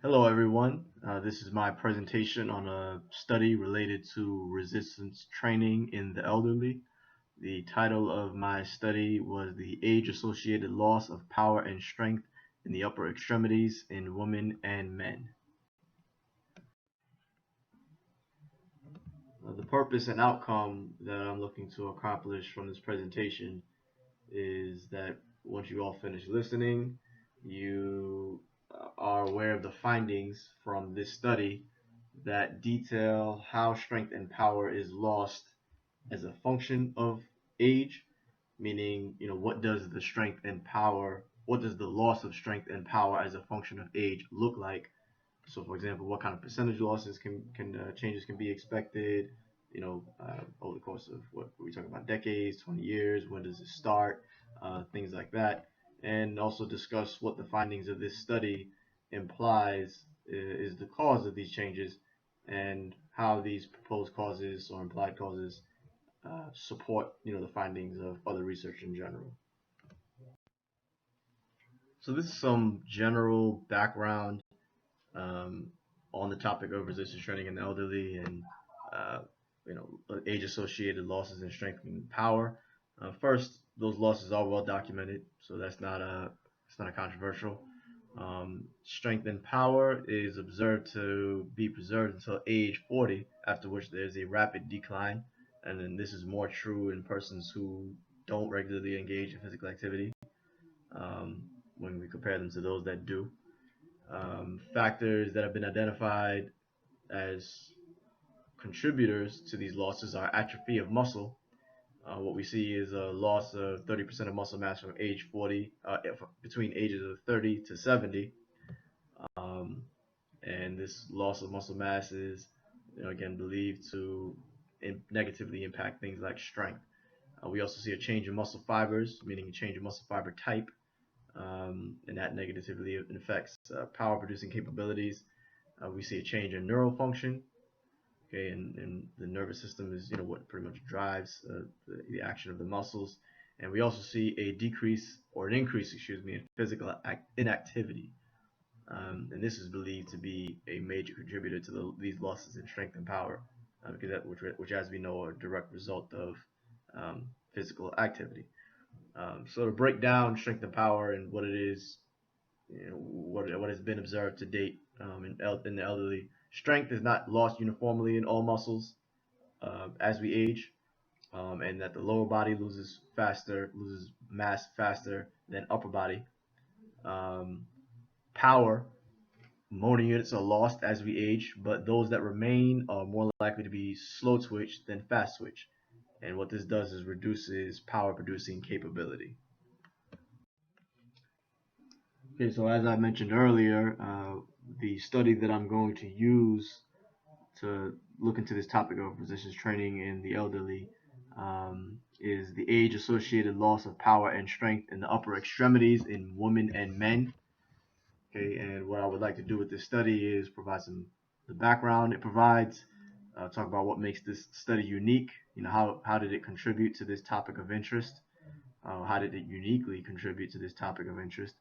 Hello, everyone. This is my presentation on a study related to resistance training in the elderly. The title of my study was The Age-Associated Loss of Power and Strength in the Upper Extremities in Women and Men. The purpose and outcome that I'm looking to accomplish from this presentation is that once you all finish listening, you are aware of the findings from this study that detail how strength and power is lost as a function of age, meaning, what does the strength and power, what does the loss of strength and power as a function of age look like? So, for example, what kind of percentage losses can changes can be expected? Over the course of what we talk about, decades, 20 years, when does it start, things like that, and also discuss what the findings of this study implies is the cause of these changes, and how these proposed causes or implied causes support, the findings of other research in general. So this is some general background um, on the topic of resistance training in the elderly and uh, age-associated losses in strength and power. First, those losses are well documented, so it's not a controversial. Strength and power is observed to be preserved until age 40, after which there's a rapid decline, and then this is more true in persons who don't regularly engage in physical activity um, when we compare them to those that do. Factors that have been identified as contributors to these losses are atrophy of muscle. What we see is a loss of 30% of muscle mass from age 40, between ages of 30 to 70. Um, and this loss of muscle mass is, again, believed to negatively impact things like strength. We also see a change in muscle fibers, meaning a change in muscle fiber type, and that negatively affects power producing capabilities. We see a change in neural function. Okay, and the nervous system is, what pretty much drives the action of the muscles. And we also see a decrease or an increase, excuse me, in physical inactivity. And this is believed to be a major contributor to these losses in strength and power, because which, as we know, are a direct result of physical activity. So to break down strength and power and what it is, what has been observed to date in the elderly, strength is not lost uniformly in all muscles as we age, and that the lower body loses mass faster than upper body. Um, Power, motor units are lost as we age, but those that remain are more likely to be slow twitch than fast twitch. And what this does is reduces power producing capability. Okay, so as I mentioned earlier, the study that I'm going to use to look into this topic of resistance training in the elderly is the age-associated loss of power and strength in the upper extremities in women and men. Okay, and what I would like to do with this study is provide some the background it provides, talk about what makes this study unique. How did it contribute to this topic of interest? How did it uniquely contribute to this topic of interest?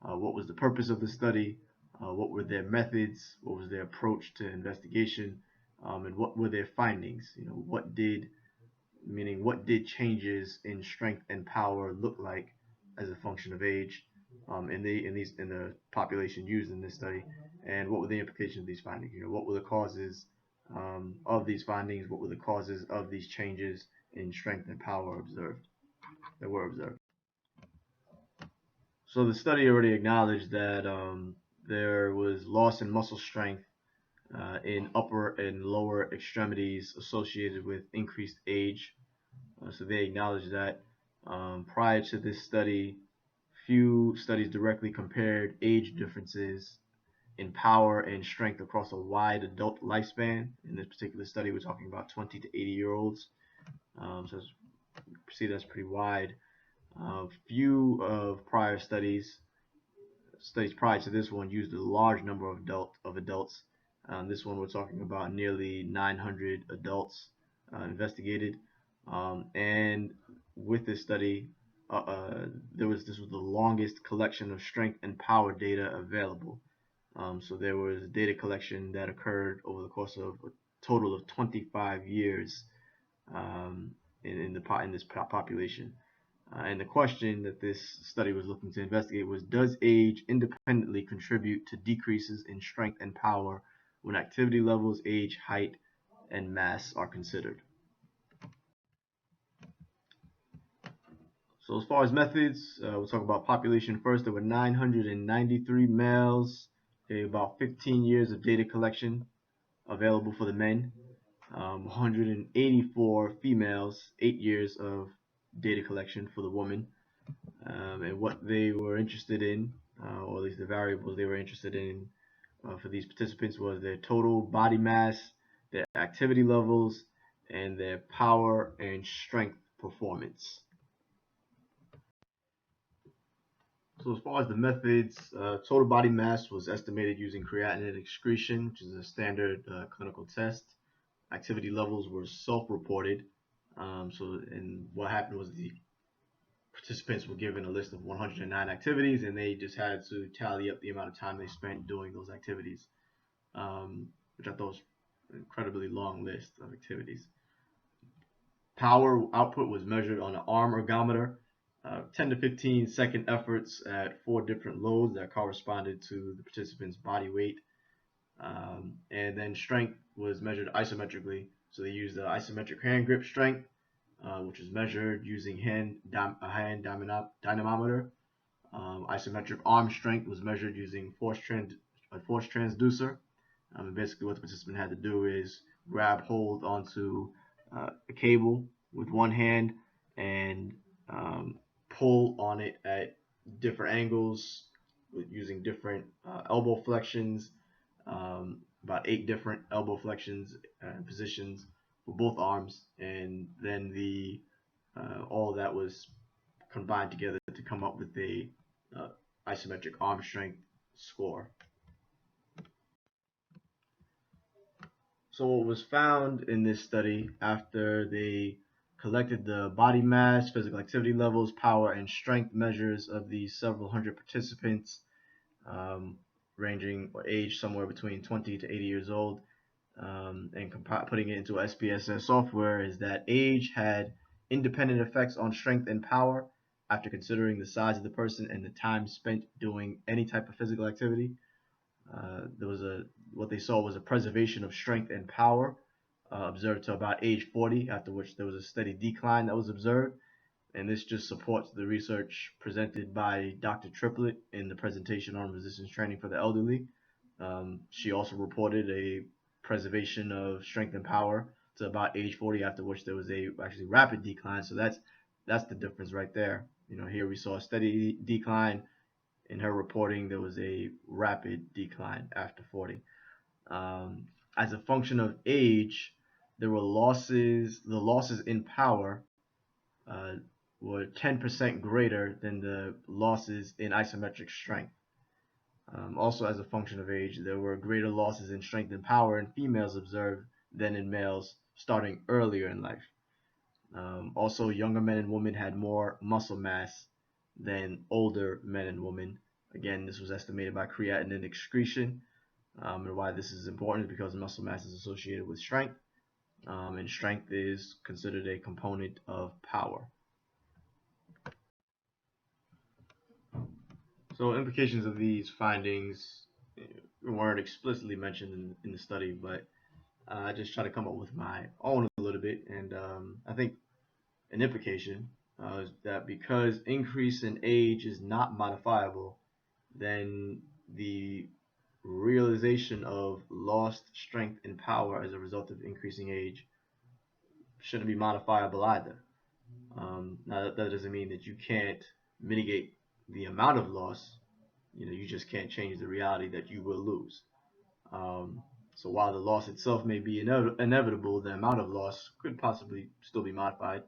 What was the purpose of the study? What were their methods? What was their approach to investigation? And what were their findings? What did changes in strength and power look like as a function of age in the population used in this study, and what were the implications of these findings? What were the causes of these findings? What were the causes of these changes in strength and power that were observed? So the study already acknowledged that there was loss in muscle strength in upper and lower extremities associated with increased age. So they acknowledged that prior to this study, few studies directly compared age differences in power and strength across a wide adult lifespan. In this particular study, we're talking about 20 to 80-year-olds. So you see that's pretty wide. Few of prior studies prior to this one used a large number of adults. This one we're talking about nearly 900 adults investigated, and with this study, this was the longest collection of strength and power data available. So there was data collection that occurred over the course of a total of 25 years um, in this population. And the question that this study was looking to investigate was, does age independently contribute to decreases in strength and power when activity levels, age, height, and mass are considered? So as far as methods, we'll talk about population first. There were 993 males, okay, about 15 years of data collection available for the men, 184 females, 8 years of data collection for the woman. And what they were interested in, or at least the variables they were interested in for these participants, was their total body mass, their activity levels, and their power and strength performance. So as far as the methods, total body mass was estimated using creatinine excretion, which is a standard clinical test. Activity levels were self-reported. And what happened was the participants were given a list of 109 activities, and they just had to tally up the amount of time they spent doing those activities, which I thought was an incredibly long list of activities. Power output was measured on an arm ergometer, 10 to 15 second efforts at 4 different loads that corresponded to the participant's body weight. And then strength was measured isometrically. So they used the isometric hand grip strength, which is measured using a hand dynamometer. Isometric arm strength was measured using a force transducer. And basically what the participant had to do is grab hold onto a cable with one hand and pull on it at different angles using different elbow flexions, about 8 different elbow flexions and positions for both arms, and then all of that was combined together to come up with a isometric arm strength score. So what was found in this study, after they collected the body mass, physical activity levels, power, and strength measures of these several hundred participants, ranging age somewhere between 20 to 80 years old, and putting it into SPSS software, is that age had independent effects on strength and power after considering the size of the person and the time spent doing any type of physical activity. What they saw was a preservation of strength and power observed to about age 40, after which there was a steady decline that was observed. And this just supports the research presented by Dr. Triplett in the presentation on resistance training for the elderly. She also reported a preservation of strength and power to about age 40, after which there was a actually rapid decline. So that's the difference right there. Here we saw a steady decline. In her reporting, there was a rapid decline after 40. As a function of age, there were losses. The losses in power were 10% greater than the losses in isometric strength. Also, as a function of age, there were greater losses in strength and power in females observed than in males starting earlier in life. Also, younger men and women had more muscle mass than older men and women. Again, this was estimated by creatinine excretion. And why this is important is because muscle mass is associated with strength, and strength is considered a component of power. So implications of these findings weren't explicitly mentioned in the study, but I just try to come up with my own a little bit. And I think an implication is that because increase in age is not modifiable, then the realization of lost strength and power as a result of increasing age shouldn't be modifiable either. Now that doesn't mean that you can't mitigate the amount of loss. You just can't change the reality that you will lose. So while the loss itself may be inevitable, the amount of loss could possibly still be modified.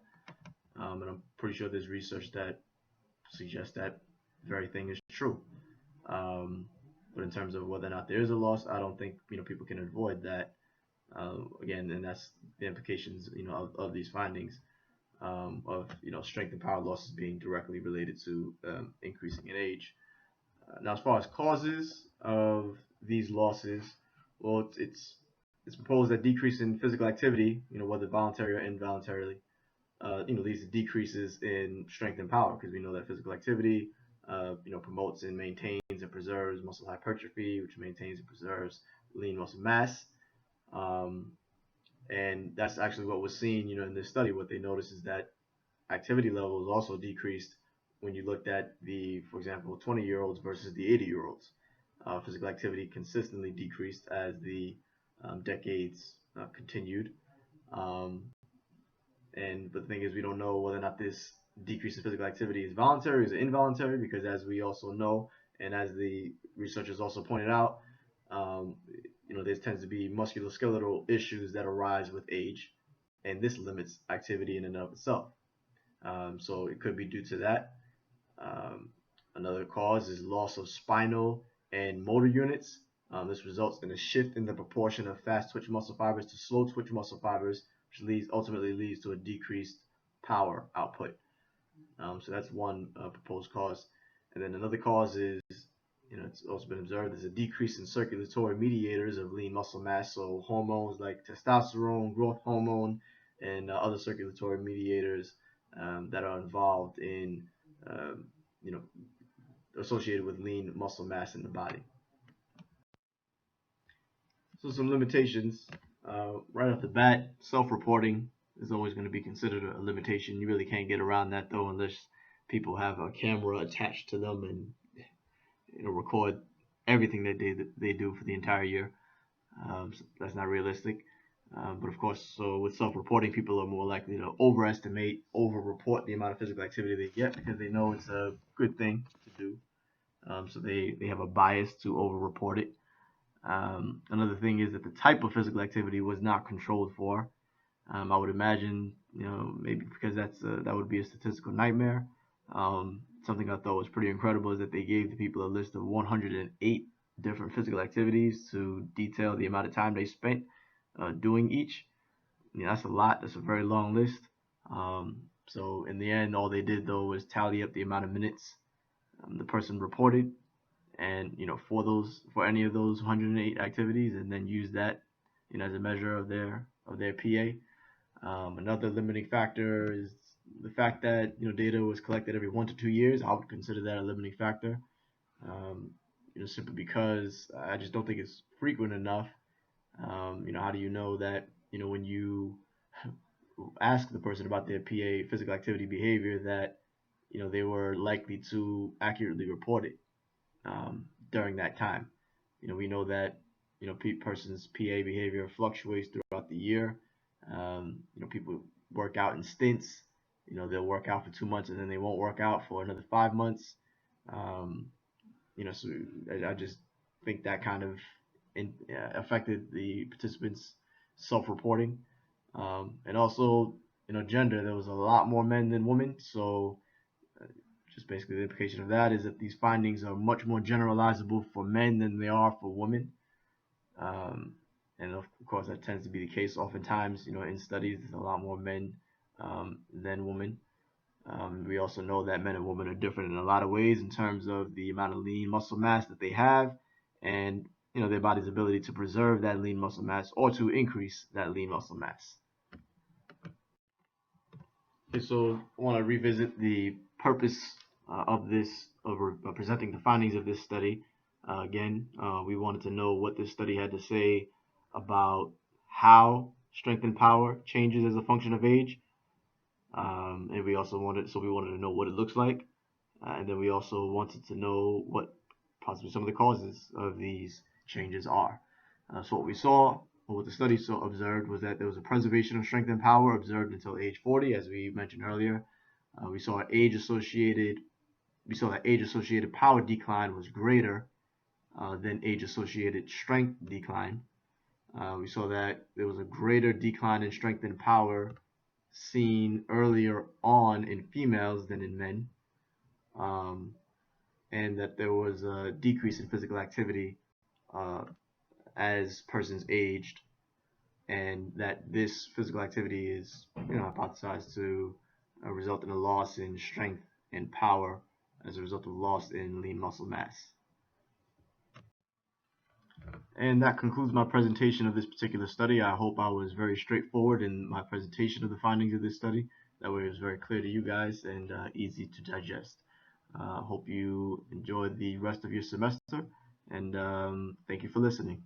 And I'm pretty sure there's research that suggests that very thing is true. But in terms of whether or not there is a loss, I don't think people can avoid that. Again, and that's the implications of these findings, of strength and power losses being directly related to increasing in age. Now, as far as causes of these losses, well, it's proposed that decrease in physical activity, whether voluntary or involuntarily, leads to decreases in strength and power, because we know that physical activity, promotes and maintains and preserves muscle hypertrophy, which maintains and preserves lean muscle mass. Um, and that's actually what was seen, in this study. What they noticed is that activity levels also decreased when you looked at for example, 20-year-olds versus the 80-year-olds. Physical activity consistently decreased as the decades continued. Um, but the thing is, we don't know whether or not this decrease in physical activity is voluntary or is involuntary, because as we also know, and as the researchers also pointed out, um, there tends to be musculoskeletal issues that arise with age, and this limits activity in and of itself. So it could be due to that. Um, Another cause is loss of spinal and motor units. This results in a shift in the proportion of fast twitch muscle fibers to slow twitch muscle fibers, which ultimately leads to a decreased power output. So that's one proposed cause. And then another cause is, it's also been observed, there's a decrease in circulatory mediators of lean muscle mass. So hormones like testosterone, growth hormone, and other circulatory mediators that are involved in, um, you know, associated with lean muscle mass in the body. So some limitations. Right off the bat, self-reporting is always going to be considered a limitation. You really can't get around that though, unless people have a camera attached to them and record everything that they do for the entire year. So that's not realistic. But of course, so with self-reporting, people are more likely to over-report the amount of physical activity they get, because they know it's a good thing to do. So they have a bias to over-report it. Another thing is that the type of physical activity was not controlled for. I would imagine, maybe because that would be a statistical nightmare. Something I thought was pretty incredible is that they gave the people a list of 108 different physical activities to detail the amount of time they spent doing each. That's a lot. That's a very long list. So in the end, all they did though was tally up the amount of minutes the person reported, and for any of those 108 activities, and then use that as a measure of their PA. Another limiting factor is the fact that data was collected every 1 to 2 years. I would consider that a limiting factor. Simply because I just don't think it's frequent enough. How do you know that when you ask the person about their PA physical activity behavior that they were likely to accurately report it during that time? We know that person's PA behavior fluctuates throughout the year. People work out in stints. They'll work out for 2 months and then they won't work out for another 5 months. So I just think that kind of affected the participants' self-reporting. And also, gender. There was a lot more men than women. So just basically the implication of that is that these findings are much more generalizable for men than they are for women. And of course, that tends to be the case. Oftentimes, in studies, there's a lot more men than women. We also know that men and women are different in a lot of ways in terms of the amount of lean muscle mass that they have, and their body's ability to preserve that lean muscle mass or to increase that lean muscle mass. Okay, so I want to revisit the purpose of presenting the findings of this study. Again, we wanted to know what this study had to say about how strength and power changes as a function of age. And we wanted to know what it looks like. And then we also wanted to know what possibly some of the causes of these changes are. So what the study observed was that there was a preservation of strength and power observed until age 40, as we mentioned earlier. We saw that age-associated power decline was greater than age-associated strength decline. We saw that there was a greater decline in strength and power seen earlier on in females than in men, and that there was a decrease in physical activity as persons aged, and that this physical activity is hypothesized to result in a loss in strength and power as a result of loss in lean muscle mass. And that concludes my presentation of this particular study. I hope I was very straightforward in my presentation of the findings of this study. That way it was very clear to you guys and easy to digest. Hope you enjoy the rest of your semester, and thank you for listening.